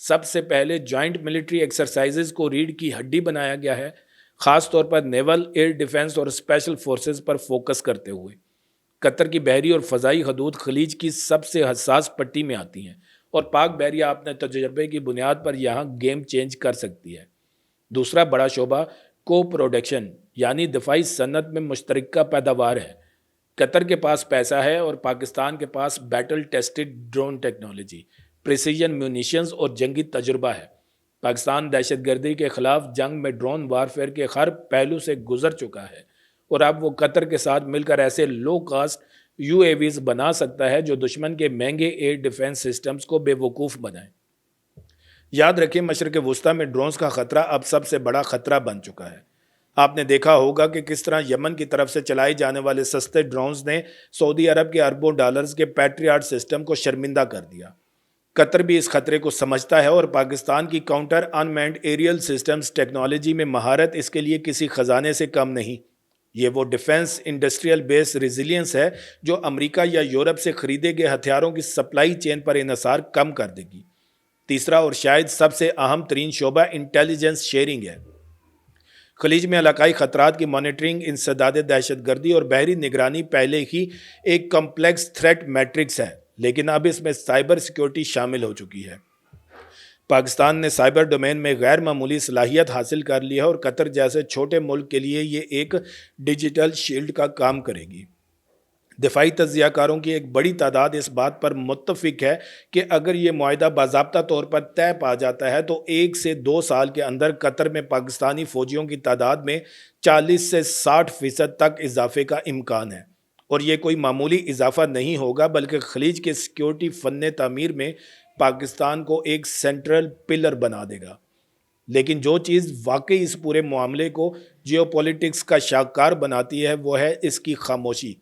سب سے پہلے joint military exercises کو ریڑھ کی ہڈی بنایا گیا ہے، خاص طور پر نیول، ایئر ڈیفنس اور اسپیشل فورسز پر فوکس کرتے ہوئے۔ قطر کی بحری اور فضائی حدود خلیج کی سب سے حساس پٹی میں آتی ہیں اور پاک بحریہ اپنے تجربے کی بنیاد پر یہاں گیم چینج کر سکتی ہے۔ دوسرا بڑا شعبہ کو پروڈکشن یعنی دفاعی صنعت میں مشترکہ پیداوار ہے۔ قطر کے پاس پیسہ ہے اور پاکستان کے پاس battle tested drone technology, precision munitions اور جنگی تجربہ ہے۔ پاکستان دہشت گردی کے خلاف جنگ میں ڈرون وارفیئر کے ہر پہلو سے گزر چکا ہے اور اب وہ قطر کے ساتھ مل کر ایسے لو کاسٹ یو اے ویز بنا سکتا ہے جو دشمن کے مہنگے ایئر ڈیفنس سسٹمز کو بے وقوف بنائیں۔ یاد رکھیں، مشرق وسطیٰ میں ڈرونز کا خطرہ اب سب سے بڑا خطرہ بن چکا ہے۔ آپ نے دیکھا ہوگا کہ کس طرح یمن کی طرف سے چلائے جانے والے سستے ڈرونز نے سعودی عرب کے اربوں ڈالرز کے پیٹریاٹ سسٹم کو شرمندہ کر دیا۔ قطر بھی اس خطرے کو سمجھتا ہے اور پاکستان کی کاؤنٹر ان مینڈ ایریل سسٹمز ٹیکنالوجی میں مہارت اس کے لیے کسی خزانے سے کم نہیں۔ یہ وہ ڈیفنس انڈسٹریل بیس ریزیلینس ہے جو امریکہ یا یورپ سے خریدے گئے ہتھیاروں کی سپلائی چین پر انحصار کم کر دے گی۔ تیسرا اور شاید سب سے اہم ترین شعبہ انٹیلیجنس شیئرنگ ہے۔ خلیج میں علاقائی خطرات کی مانیٹرنگ، انسداد دہشت گردی اور بحری نگرانی پہلے ہی ایک کمپلیکس تھریٹ میٹرکس ہے، لیکن اب اس میں سائبر سیکیورٹی شامل ہو چکی ہے۔ پاکستان نے سائبر ڈومین میں غیر معمولی صلاحیت حاصل کر لی ہے اور قطر جیسے چھوٹے ملک کے لیے یہ ایک ڈیجیٹل شیلڈ کا کام کرے گی۔ دفاعی تجزیہ کاروں کی ایک بڑی تعداد اس بات پر متفق ہے کہ اگر یہ معاہدہ باضابطہ طور پر طے پا جاتا ہے تو 1 سے 2 سال کے اندر قطر میں پاکستانی فوجیوں کی تعداد میں 40 سے 60% تک اضافے کا امکان ہے، اور یہ کوئی معمولی اضافہ نہیں ہوگا بلکہ خلیج کے سیکیورٹی فن تعمیر میں پاکستان کو ایک سینٹرل پلر بنا دے گا۔ لیکن جو چیز واقعی اس پورے معاملے کو جیو پولیٹکس کا شاہکار بناتی ہے وہ ہے اس کی خاموشی۔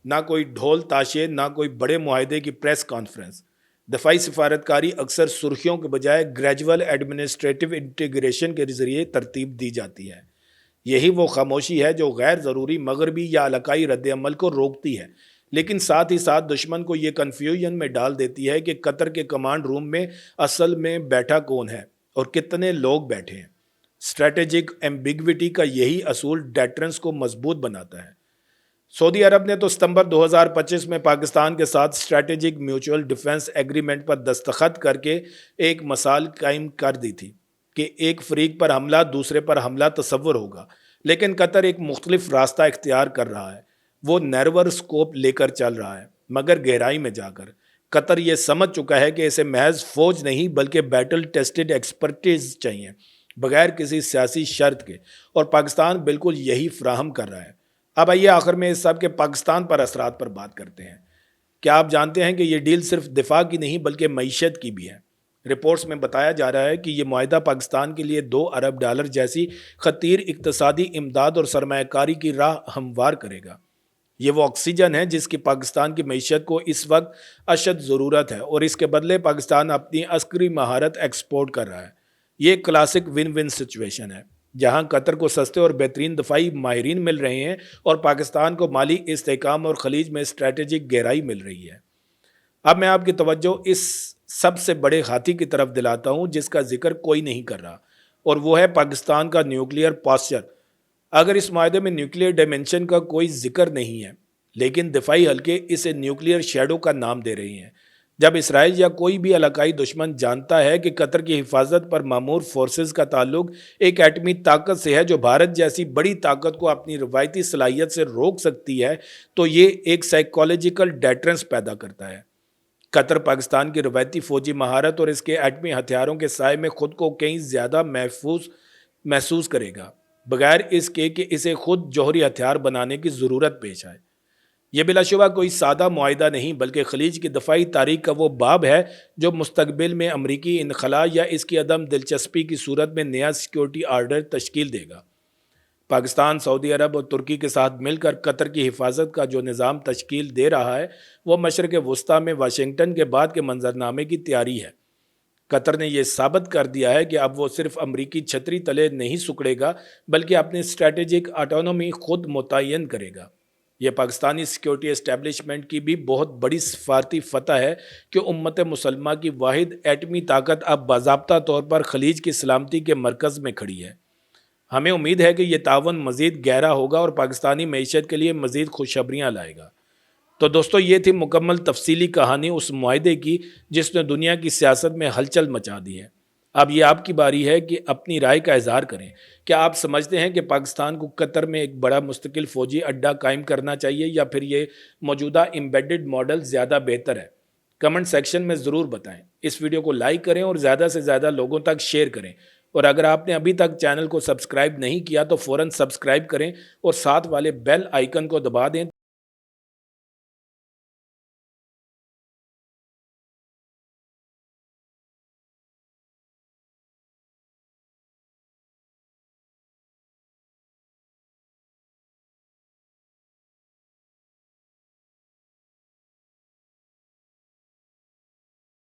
نہ کوئی ڈھول تاشے، نہ کوئی بڑے معاہدے کی پریس کانفرنس۔ دفاعی سفارتکاری اکثر سرخیوں کے بجائے گریجول ایڈمنسٹریٹو انٹیگریشن کے ذریعے ترتیب دی جاتی ہے۔ یہی وہ خاموشی ہے جو غیر ضروری مغربی یا علاقائی رد عمل کو روکتی ہے، لیکن ساتھ ہی ساتھ دشمن کو یہ کنفیوژن میں ڈال دیتی ہے کہ قطر کے کمانڈ روم میں اصل میں بیٹھا کون ہے اور کتنے لوگ بیٹھے ہیں۔ اسٹریٹجک ایمبیگوٹی کا یہی اصول ڈیٹرنس کو مضبوط بناتا ہے۔ سعودی عرب نے تو ستمبر 2025 میں پاکستان کے ساتھ اسٹریٹجک میوچول ڈیفنس ایگریمنٹ پر دستخط کر کے ایک مثال قائم کر دی تھی کہ ایک فریق پر حملہ دوسرے پر حملہ تصور ہوگا، لیکن قطر ایک مختلف راستہ اختیار کر رہا ہے۔ وہ نیرور سکوپ لے کر چل رہا ہے، مگر گہرائی میں جا کر۔ قطر یہ سمجھ چکا ہے کہ اسے محض فوج نہیں بلکہ بیٹل ٹیسٹڈ ایکسپرٹیز چاہیے، بغیر کسی سیاسی شرط کے، اور پاکستان بالکل یہی فراہم کر رہا ہے۔ اب آئیے آخر میں اس سب کے پاکستان پر اثرات پر بات کرتے ہیں۔ کیا آپ جانتے ہیں کہ یہ ڈیل صرف دفاع کی نہیں بلکہ معیشت کی بھی ہے؟ رپورٹس میں بتایا جا رہا ہے کہ یہ معاہدہ پاکستان کے لیے $2 ارب جیسی خطیر اقتصادی امداد اور سرمایہ کاری کی راہ ہموار کرے گا۔ یہ وہ آکسیجن ہے جس کی پاکستان کی معیشت کو اس وقت اشد ضرورت ہے، اور اس کے بدلے پاکستان اپنی عسکری مہارت ایکسپورٹ کر رہا ہے۔ یہ ایک کلاسک ون ون سچویشن ہے جہاں قطر کو سستے اور بہترین دفاعی ماہرین مل رہے ہیں اور پاکستان کو مالی استحکام اور خلیج میں اسٹریٹجک گہرائی مل رہی ہے۔ اب میں آپ کی توجہ اس سب سے بڑے ہاتھی کی طرف دلاتا ہوں جس کا ذکر کوئی نہیں کر رہا، اور وہ ہے پاکستان کا نیوکلیئر پاسچر۔ اگر اس معاہدے میں نیوکلیئر ڈائمنشن کا کوئی ذکر نہیں ہے، لیکن دفاعی حلقے اسے نیوکلیئر شیڈو کا نام دے رہے ہیں۔ جب اسرائیل یا کوئی بھی علاقائی دشمن جانتا ہے کہ قطر کی حفاظت پر مامور فورسز کا تعلق ایک ایٹمی طاقت سے ہے جو بھارت جیسی بڑی طاقت کو اپنی روایتی صلاحیت سے روک سکتی ہے، تو یہ ایک سائیکولوجیکل ڈیٹرنس پیدا کرتا ہے۔ قطر پاکستان کی روایتی فوجی مہارت اور اس کے ایٹمی ہتھیاروں کے سائے میں خود کو کہیں زیادہ محسوس کرے گا، بغیر اس کے کہ اسے خود جوہری ہتھیار بنانے کی ضرورت پیش آئے۔ یہ بلا شبہ کوئی سادہ معاہدہ نہیں بلکہ خلیج کی دفاعی تاریخ کا وہ باب ہے جو مستقبل میں امریکی انخلا یا اس کی عدم دلچسپی کی صورت میں نیا سیکیورٹی آرڈر تشکیل دے گا۔ پاکستان سعودی عرب اور ترکی کے ساتھ مل کر قطر کی حفاظت کا جو نظام تشکیل دے رہا ہے وہ مشرق وسطیٰ میں واشنگٹن کے بعد کے منظرنامے کی تیاری ہے۔ قطر نے یہ ثابت کر دیا ہے کہ اب وہ صرف امریکی چھتری تلے نہیں سکڑے گا بلکہ اپنی اسٹریٹجک آٹونومی خود متعین کرے گا۔ یہ پاکستانی سیکیورٹی اسٹیبلشمنٹ کی بھی بہت بڑی سفارتی فتح ہے کہ امت مسلمہ کی واحد ایٹمی طاقت اب باضابطہ طور پر خلیج کی سلامتی کے مرکز میں کھڑی ہے۔ ہمیں امید ہے کہ یہ تعاون مزید گہرا ہوگا اور پاکستانی معیشت کے لیے مزید خوشخبریاں لائے گا۔ تو دوستو، یہ تھی مکمل تفصیلی کہانی اس معاہدے کی جس نے دنیا کی سیاست میں ہلچل مچا دی ہے۔ اب یہ آپ کی باری ہے کہ اپنی رائے کا اظہار کریں۔ کیا آپ سمجھتے ہیں کہ پاکستان کو قطر میں ایک بڑا مستقل فوجی اڈہ قائم کرنا چاہیے یا پھر یہ موجودہ ایمبیڈڈ ماڈل زیادہ بہتر ہے؟ کمنٹ سیکشن میں ضرور بتائیں۔ اس ویڈیو کو لائک کریں اور زیادہ سے زیادہ لوگوں تک شیئر کریں، اور اگر آپ نے ابھی تک چینل کو سبسکرائب نہیں کیا تو فوراً سبسکرائب کریں اور ساتھ والے بیل آئیکن کو دبا دیں